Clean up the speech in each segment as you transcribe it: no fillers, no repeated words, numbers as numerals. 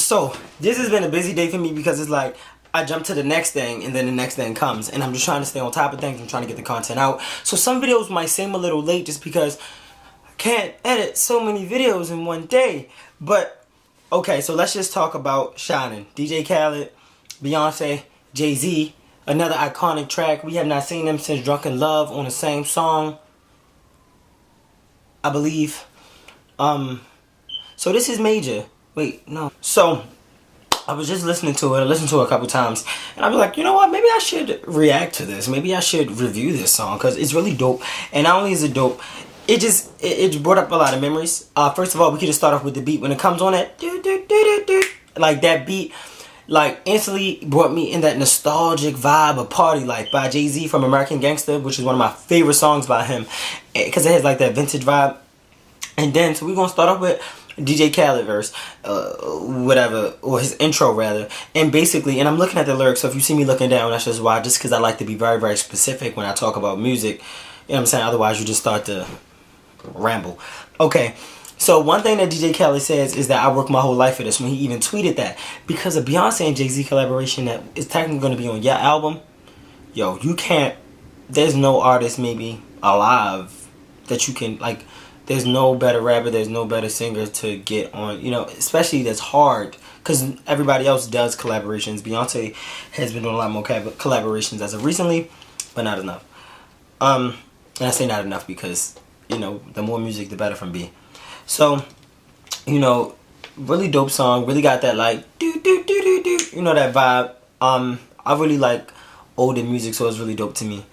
So this has been a busy day for me because it's like I jump to the next thing and then the next thing comes, and I'm just trying to stay on top of things. I'm trying to get the content out. So some videos might seem a little late just because I can't edit so many videos in one day. But okay, so let's just talk about Shining. DJ Khaled, Beyonce, Jay-Z, another iconic track. We have not seen them since Drunken Love on the same song, I believe. So this is major. Wait, no. So I was just listening to it. I listened to it a couple times, and I was like, you know what? Maybe I should react to this. Maybe I should review this song because it's really dope. And not only is it dope, it brought up a lot of memories. First of all, we could just start off with the beat. When it comes on that, like that beat, like instantly brought me in that nostalgic vibe of Party Life by Jay-Z from American Gangster, which is one of my favorite songs by him because it has like that vintage vibe. And then, so we're gonna start off with DJ Khaled verse, whatever, or his intro rather, and basically, and I'm looking at the lyrics, so if you see me looking down, that's just why, just because I like to be very, very specific when I talk about music, you know what I'm saying, otherwise you just start to ramble. Okay, so one thing that DJ Khaled says is that I worked my whole life for this, when he even tweeted that, because of Beyonce and Jay-Z collaboration that is technically going to be on your album, yo, you can't, there's no artist maybe alive that you can, like, there's no better rapper, there's no better singer to get on, you know, especially that's hard, because everybody else does collaborations. Beyonce has been doing a lot more collaborations as of recently, but not enough. And I say not enough because, you know, the more music, the better from B. So, you know, really dope song, really got that, like, you know, that vibe. I really like older music, so it's really dope to me.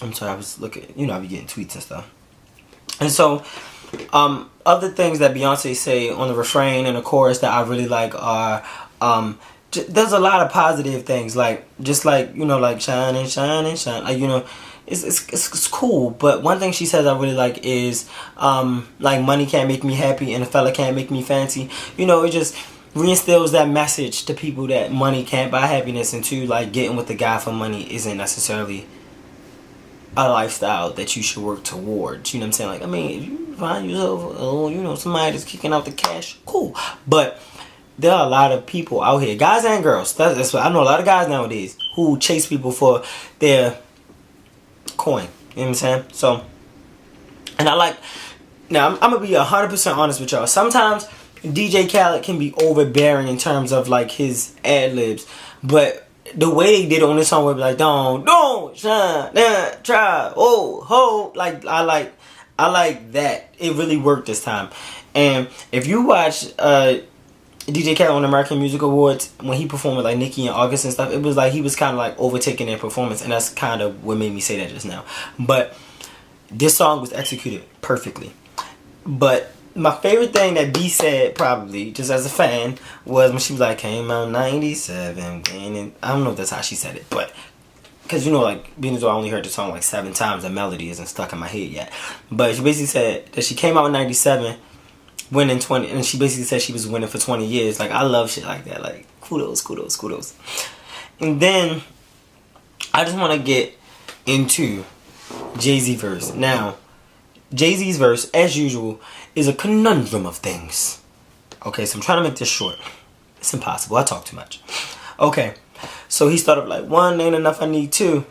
I'm sorry, I was looking, you know, I be getting tweets and stuff. And so, other things that Beyonce say on the refrain and the chorus that I really like are, there's a lot of positive things, like, just like, you know, like, shining, shining, shine, like, you know, it's cool. But one thing she says I really like is, like, money can't make me happy and a fella can't make me fancy. You know, it just reinstills that message to people that money can't buy happiness, and two, like, getting with the guy for money isn't necessarily a lifestyle that you should work towards. You know what I'm saying? Like, I mean, if you find yourself, you know, somebody that's kicking out the cash, cool. But there are a lot of people out here, guys and girls. That's what I know. A lot of guys nowadays who chase people for their coin. You know what I'm saying? So, and I like. Now, I'm gonna be 100% honest with y'all. Sometimes DJ Khaled can be overbearing in terms of like his ad libs, but the way they did it on this song would be like, don't shine, try, oh, ho, like, I like that. It really worked this time. And if you watch DJ Khaled on the American Music Awards, when he performed with like Nicki and August and stuff, it was like he was kind of like overtaking their performance, and that's kind of what made me say that just now. But this song was executed perfectly. But my favorite thing that B said, probably, just as a fan, was when she was like, came out 97, and I don't know if that's how she said it, but, because, you know, like, being as though I only heard the song like 7 times, the melody isn't stuck in my head yet, but she basically said that she came out in 97, winning 20, and she basically said she was winning for 20 years, like, I love shit like that, like, kudos, kudos, kudos. And then, I just want to get into Jay-Z verse. Now, Jay-Z's verse, as usual, is a conundrum of things. Okay, so I'm trying to make this short. It's impossible. I talk too much. Okay, so he started like, one ain't enough, I need two.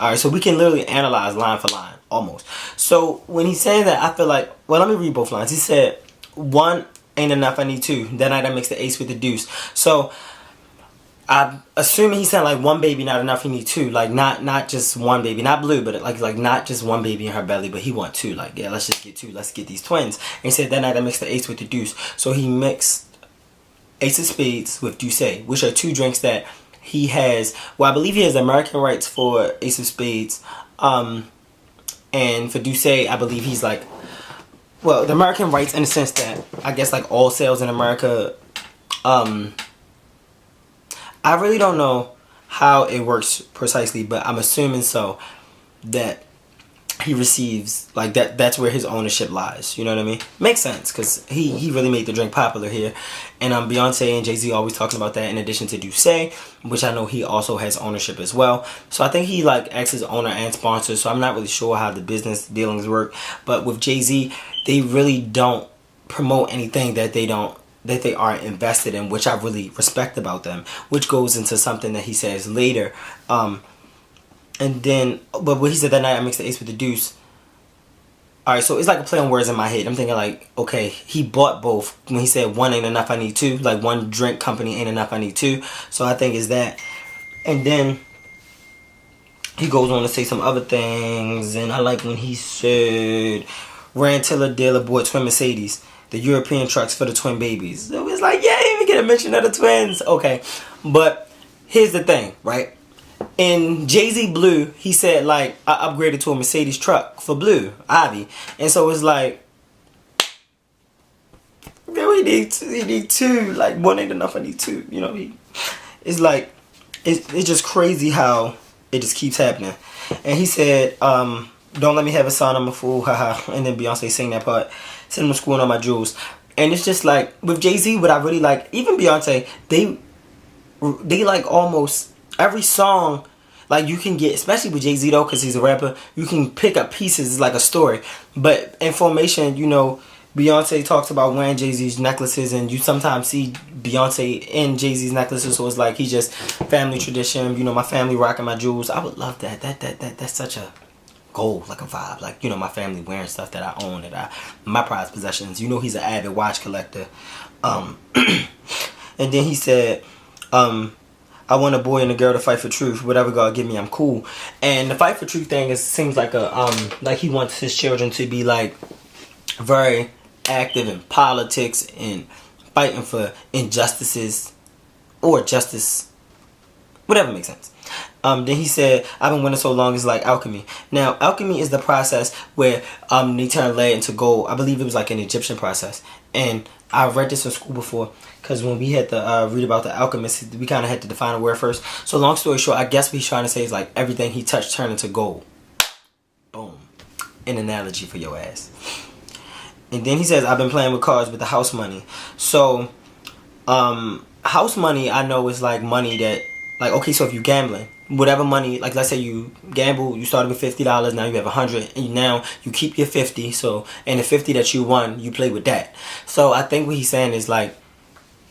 Alright, so we can literally analyze line for line, almost. So when he's saying that, I feel like, well, let me read both lines. He said, one ain't enough, I need two. That night I mix the ace with the deuce. So I'm assuming he's saying like one baby not enough, he need two. Like not just one baby, not blue, but like not just one baby in her belly, but he want two. Like, yeah, let's just get two. Let's get these twins. And he said that night I mixed the ace with the deuce. So he mixed ace of spades with deuce, which are two drinks that he has. Well, I believe he has American rights for ace of spades, and for deuce, I believe he's like, well, the American rights in the sense that I guess like all sales in America. I really don't know how it works precisely, but I'm assuming so, that he receives, like, that's where his ownership lies. You know what I mean? Makes sense, because he really made the drink popular here. And Beyonce and Jay-Z always talking about that in addition to Douce, which I know he also has ownership as well. So I think he, like, acts as owner and sponsor, so I'm not really sure how the business dealings work. But with Jay-Z, they really don't promote anything that they aren't invested in, which I really respect about them, which goes into something that he says later. And then, but what he said that night, I mixed the ace with the deuce. Alright, so it's like a play on words in my head. I'm thinking like, okay, he bought both. When he said one ain't enough, I need two. Like one drink company ain't enough, I need two. So I think it's that. And then he goes on to say some other things. And I like when he said, Rand Tiller dealer bought twin Mercedes. The European trucks for the twin babies. So it's like, yeah, he even get a mention of the twins. Okay, but here's the thing, right? In Jay-Z Blue, he said like, I upgraded to a Mercedes truck for Blue Ivy, and so it's like, man, he need two. Like one ain't enough, I need two. You know, it's like, it's just crazy how it just keeps happening. And he said, don't let me have a son, I'm a fool, haha. And then Beyonce sang that part, send him to school and all my jewels. And it's just like with Jay-Z, what I really like, even Beyonce, they like almost every song, like you can get, especially with Jay-Z though, because he's a rapper, you can pick up pieces like a story. But in Formation, you know, Beyonce talks about wearing Jay-Z's necklaces, and you sometimes see Beyonce in Jay-Z's necklaces, so it's like he's just family tradition, you know, my family rocking my jewels. I would love that. That's such a goal, like a vibe, like, you know, my family wearing stuff that I own, my prized possessions. You know, he's an avid watch collector. And then he said, I want a boy and a girl to fight for truth. Whatever God give me, I'm cool. And the fight for truth thing seems like like he wants his children to be like very active in politics and fighting for injustices or justice, whatever makes sense. Then he said, I've been winning so long, it's like alchemy. Now, alchemy is the process where they turn lead into gold. I believe it was like an Egyptian process. And I read this in school before, because when we had to read about the alchemist, we kind of had to define a word first. So long story short, I guess what he's trying to say is like everything he touched turned into gold. Boom. An analogy for your ass. And then he says, I've been playing with cards with the house money. So, house money, I know, is like money that, like, okay, so if you're gambling, whatever money, like let's say you gamble, you started with $50, now you have 100, and now you keep your 50, so, and the 50 that you won, you play with that. So I think what he's saying is like,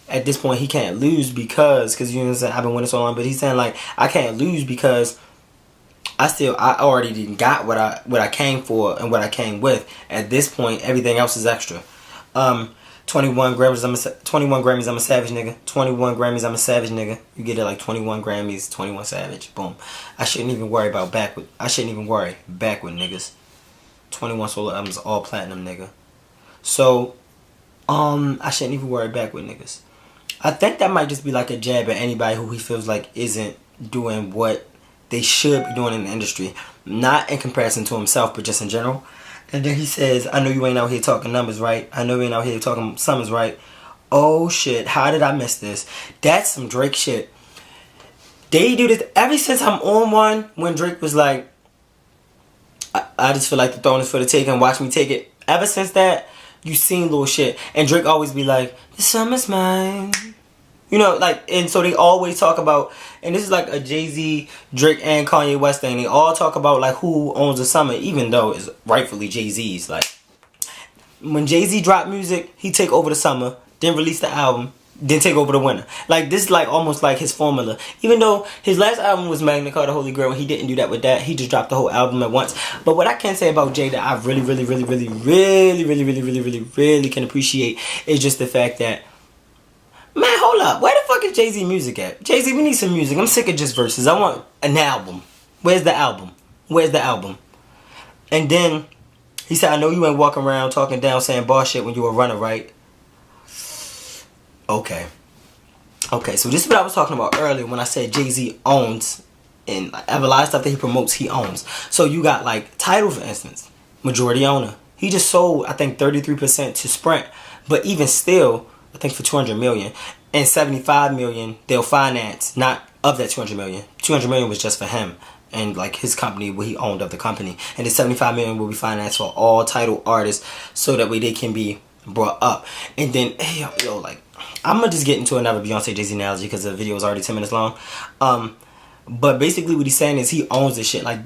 at this point he can't lose because you know what I'm saying, I've been winning so long, but he's saying like, I can't lose because I already didn't got what I came for and what I came with. At this point, everything else is extra. 21 Grammys, I'm a savage nigga. 21 Grammys, I'm a savage nigga. You get it like 21 Grammys, 21 Savage. Boom. I shouldn't even worry about backward. I shouldn't even worry backward niggas. 21 solo albums, all platinum nigga. So, I shouldn't even worry backward niggas. I think that might just be like a jab at anybody who he feels like isn't doing what they should be doing in the industry. Not in comparison to himself, but just in general. And then he says, I know you ain't out here talking numbers, right? I know you ain't out here talking summers, right? Oh shit, how did I miss this? That's some Drake shit. They do this ever since I'm on one, when Drake was like, I just feel like the throne is for the taking, watch me take it. Ever since that, you seen little shit. And Drake always be like, the summer's mine. You know, like, and so they always talk about, and this is like a Jay-Z, Drake, and Kanye West thing. They all talk about like who owns the summer, even though it's rightfully Jay-Z's. Like, when Jay-Z drop music, he take over the summer, then release the album, then take over the winter. Like, this is like almost like his formula. Even though his last album was Magna Carta Holy Grail, and he didn't do that with that. He just dropped the whole album at once. But what I can say about Jay that I really can appreciate is just the fact that, man, hold up. Where the fuck is Jay-Z music at? Jay-Z, we need some music. I'm sick of just verses. I want an album. Where's the album? Where's the album? And then he said, I know you ain't walking around talking down saying bar shit when you a runner, right? Okay. Okay, so this is what I was talking about earlier when I said Jay-Z owns, and a lot of stuff that he promotes, he owns. So you got like Tidal, for instance. Majority owner. He just sold, I think, 33% to Sprint. But even still, I think for $200 million, and $75 million they'll finance. Not of that $200 million. $200 million was just for him and like his company, what he owned of the company, and the $75 million will be financed for all Tidal artists, so that way they can be brought up. And then, hey, yo, like, I'm gonna just get into another Beyonce Jay-Z analogy because the video is already 10 minutes long. But basically, what he's saying is he owns this shit. Like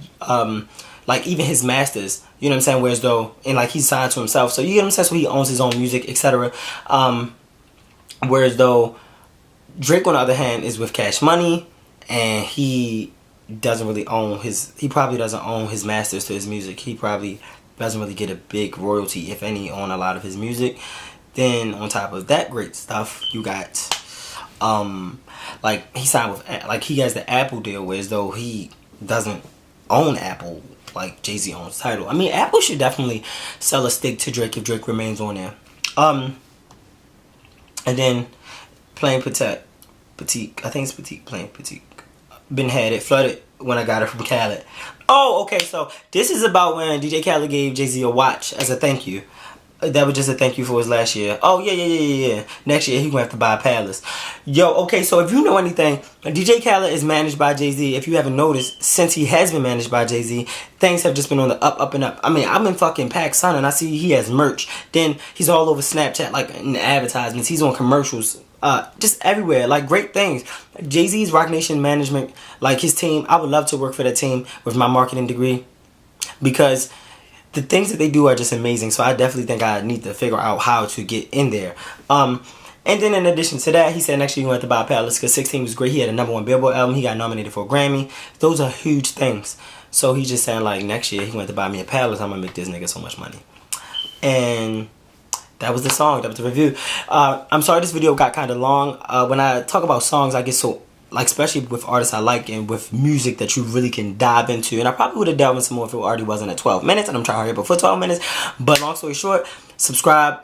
like even his masters, you know what I'm saying, whereas though, and like he's signed to himself, so you get what I'm saying, so he owns his own music, etc. Whereas though Drake on the other hand is with Cash Money, and he doesn't really own he probably doesn't own his masters to his music. He probably doesn't really get a big royalty, if any, on a lot of his music. Then on top of that great stuff, you got like he signed with, like he has the Apple deal, whereas though he doesn't own Apple like Jay-Z owns Tidal. I mean, Apple should definitely sell a stick to Drake if Drake remains on there. And then Plain Petite, I think it's Petite, Plain Petite. Been had it, flooded when I got it from Khaled. Oh, okay, so this is about when DJ Khaled gave Jay-Z a watch as a thank you. That was just a thank you for his last year. Oh, yeah. Next year, he gonna have to buy a palace. Yo, okay, so if you know anything, DJ Khaled is managed by Jay-Z. If you haven't noticed, since he has been managed by Jay-Z, things have just been on the up and up. I mean, I'm in fucking PacSun and I see he has merch. Then he's all over Snapchat, like in advertisements. He's on commercials. Just everywhere, like great things. Jay-Z's Roc Nation management, like his team, I would love to work for that team with my marketing degree, because the things that they do are just amazing. So I definitely think I need to figure out how to get in there. And then in addition to that, he said next year you want to buy a palace because 16 was great. He had a #1 Billboard album. He got nominated for a Grammy. Those are huge things. So he's just saying like next year he wanted to buy me a palace. I'm gonna make this nigga so much money. And that was the song. That was the review. I'm sorry this video got kind of long. When I talk about songs, I get so, like, especially with artists I like and with music that you really can dive into. And I probably would have delved in some more if it already wasn't at 12 minutes. And I'm trying to hurry up before 12 minutes. But long story short, subscribe.